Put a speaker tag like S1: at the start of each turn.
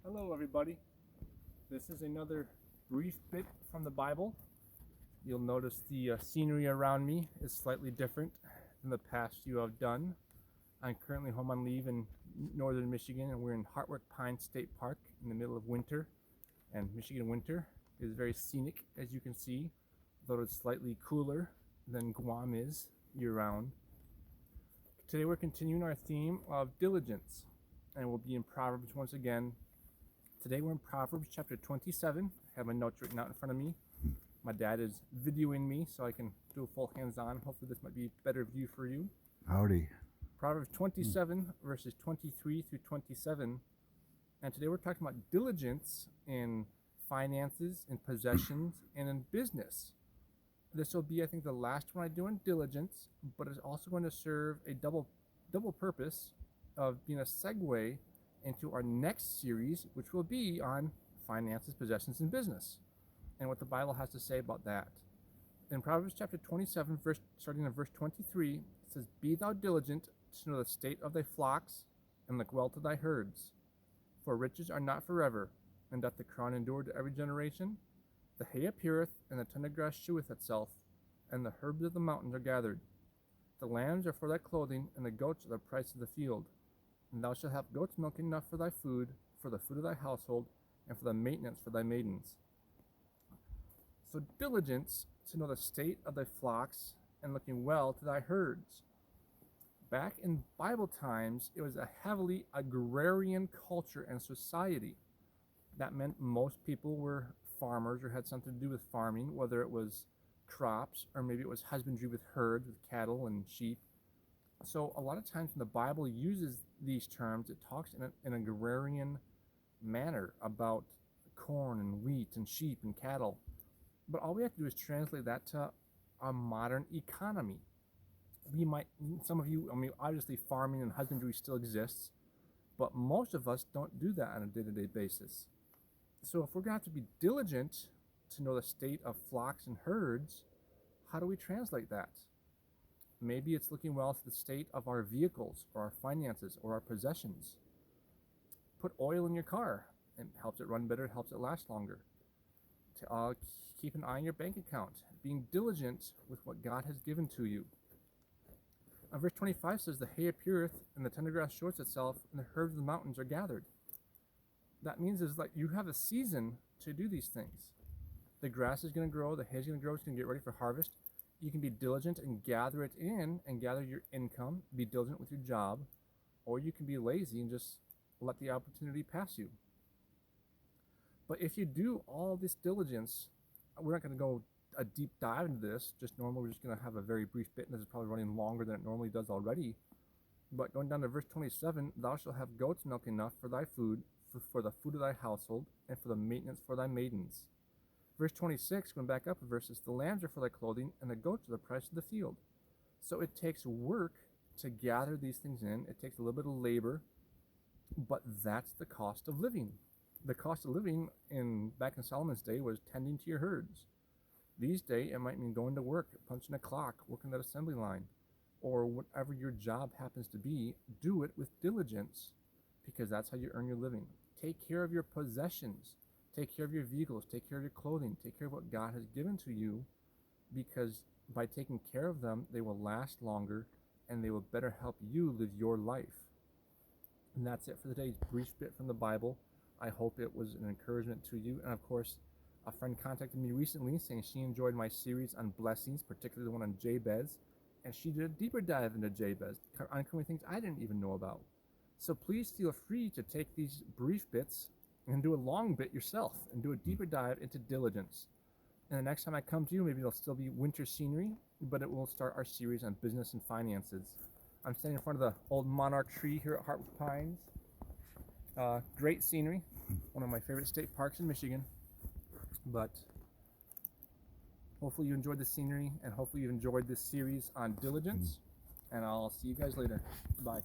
S1: Hello, everybody. This is another brief bit from the Bible. You'll notice the scenery around me is slightly different than the past few I've done. I'm currently home on leave in northern Michigan, and we're in Hartwick Pine State Park in the middle of winter. And Michigan winter is very scenic, as you can see, though it's slightly cooler than Guam is year-round. Today we're continuing our theme of diligence, and we'll be in Proverbs once again. Today we're in Proverbs chapter 27. I have my notes written out in front of me. My dad is videoing me so I can do a full hands-on. Hopefully this might be a better view for you.
S2: Howdy.
S1: Proverbs 27 verses 23 through 27. And today we're talking about diligence in finances, in possessions, and in business. This will be, I think, the last one I do on diligence, but it's also going to serve a double purpose of being a segue into our next series, which will be on finances, possessions, and business, and what the Bible has to say about that. In Proverbs chapter 27, starting in verse 23, it says, "Be thou diligent to know the state of thy flocks, and look well to thy herds. For riches are not forever, and doth the crown endure to every generation? The hay appeareth, and the tender grass sheweth itself, and the herbs of the mountains are gathered. The lambs are for thy clothing, and the goats are the price of the field. And thou shalt have goat's milk enough for thy food, for the food of thy household, and for the maintenance for thy maidens." So diligence to know the state of thy flocks, and looking well to thy herds. Back in Bible times, it was a heavily agrarian culture and society. That meant most people were farmers or had something to do with farming, whether it was crops or maybe it was husbandry with herds, with cattle and sheep. So a lot of times when the Bible uses these terms, it talks in an agrarian manner about corn and wheat and sheep and cattle. But all we have to do is translate that to a modern economy. Some of you, obviously farming and husbandry still exists, but most of us don't do that on a day-to-day basis. So if we're going to have to be diligent to know the state of flocks and herds, how do we translate that? Maybe it's looking well to the state of our vehicles or our finances or our possessions. Put oil in your car. It helps it run better, it helps it last longer. Keep an eye on your bank account, being diligent with what God has given to you. Verse 25 says, "The hay appeareth, and the tender grass showeth itself, and the herbs of the mountains are gathered." That means is like you have a season to do these things. The grass is going to grow, the hay is going to grow, it's going to get ready for harvest. You can be diligent and gather it in and gather your income, be diligent with your job, or you can be lazy and just let the opportunity pass you. But if you do all this diligence, we're not going to go a deep dive into this. Just normally we're just going to have a very brief bit, and this is probably running longer than it normally does already. But going down to verse 27, "Thou shalt have goat's milk enough for thy food, for the food of thy household, and for the maintenance for thy maidens." Verse 26, going back up a verse, says, "The lambs are for thy clothing, and the goats are the price of the field." So it takes work to gather these things in. It takes a little bit of labor, but that's the cost of living. The cost of living back in Solomon's day was tending to your herds. These days, it might mean going to work, punching a clock, working that assembly line, or whatever your job happens to be. Do it with diligence, because that's how you earn your living. Take care of your possessions. Take care of your vehicles. Take care of your clothing. Take care of what God has given to you, because by taking care of them, they will last longer and they will better help you live your life. And that's it for today's brief bit from the Bible. I hope it was an encouragement to you. And of course, a friend contacted me recently saying she enjoyed my series on blessings, particularly the one on Jabez, and she did a deeper dive into Jabez, uncovering things I didn't even know about. So please feel free to take these brief bits and do a long bit yourself and do a deeper dive into diligence. And the next time I come to you, maybe it'll still be winter scenery, but it will start our series on business and finances. I'm standing in front of the old monarch tree here at Hartwick Pines. Great scenery, one of my favorite state parks in Michigan. But hopefully you enjoyed the scenery, and hopefully you enjoyed this series on diligence. And I'll see you guys later. Bye.